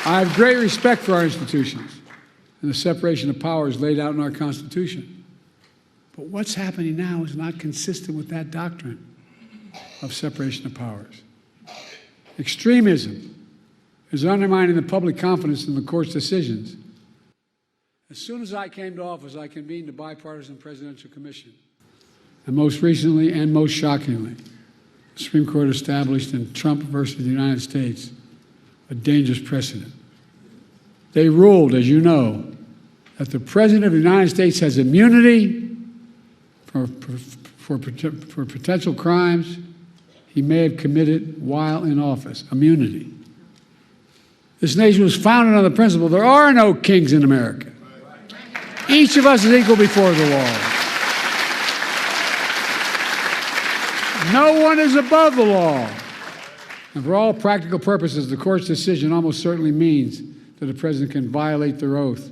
I have great respect for our institutions and the separation of powers laid out in our Constitution. But what's happening now is not consistent with that doctrine of separation of powers. Extremism is undermining the public confidence in the court's decisions. As soon as I came to office, I convened a bipartisan presidential commission. And most recently and most shockingly, the Supreme Court established in Trump versus the United States a dangerous precedent. They ruled, as you know, that the President of the United States has immunity for potential crimes he may have committed while in office. Immunity. This nation was founded on the principle there are no kings in America. Each of us is equal before the law. No one is above the law. And for all practical purposes, the court's decision almost certainly means that a president can violate their oath,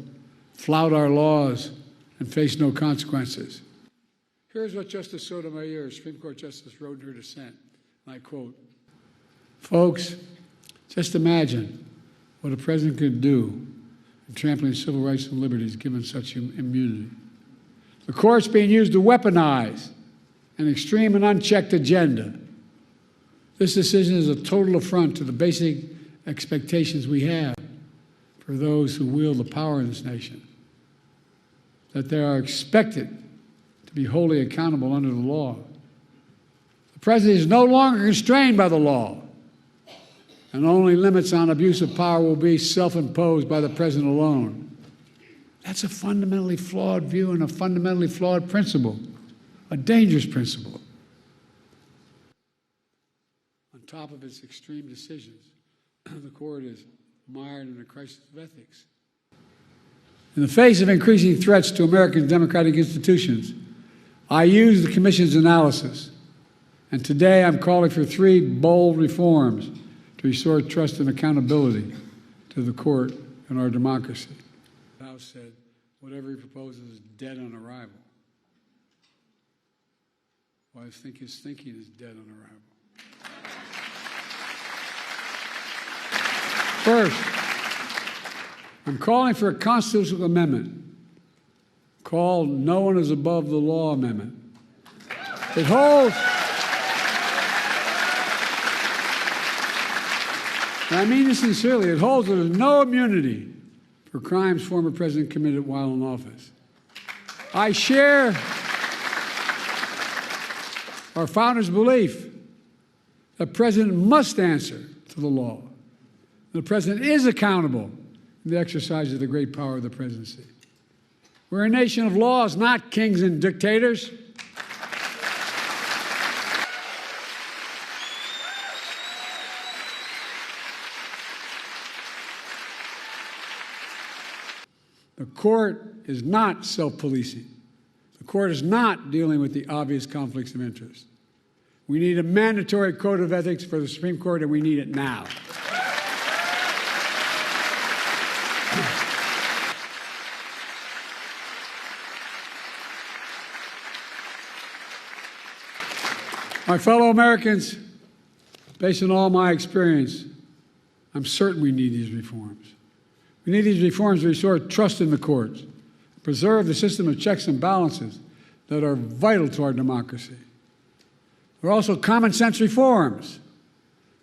flout our laws, and face no consequences. Here's what Justice Sotomayor, Supreme Court Justice, wrote in her dissent, and I quote, "Folks, just imagine what a president could do in trampling civil rights and liberties given such immunity. The court's being used to weaponize an extreme and unchecked agenda. This decision is a total affront to the basic expectations we have for those who wield the power in this nation, that they are expected to be wholly accountable under the law. The president is no longer constrained by the law, and only limits on abuse of power will be self-imposed by the president alone." That's a fundamentally flawed view and a fundamentally flawed principle, a dangerous principle. On top of its extreme decisions, the court is mired in a crisis of ethics. In the face of increasing threats to American democratic institutions, I use the Commission's analysis, and today I'm calling for 3 bold reforms to restore trust and accountability to the court and our democracy. The House said, whatever he proposes is dead on arrival. Well, I think his thinking is dead on arrival. First, I'm calling for a constitutional amendment called No One is Above the Law Amendment. It holds, and I mean this sincerely, it holds that there's no immunity for crimes former president committed while in office. I share our founders' belief that the president must answer to the law. The president is accountable in the exercise of the great power of the presidency. We're a nation of laws, not kings and dictators. The court is not self-policing. The court is not dealing with the obvious conflicts of interest. We need a mandatory code of ethics for the Supreme Court, and we need it now. My fellow Americans, based on all my experience, I'm certain we need these reforms. We need these reforms to restore trust in the courts, preserve the system of checks and balances that are vital to our democracy. There are also common sense reforms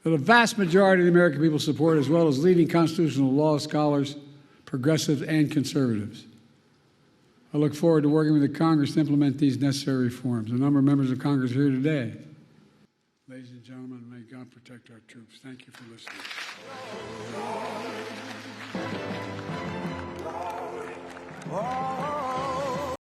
that a vast majority of the American people support, as well as leading constitutional law scholars, progressives, and conservatives. I look forward to working with the Congress to implement these necessary reforms. A number of members of Congress are here today. Ladies and gentlemen, may God protect our troops. Thank you for listening.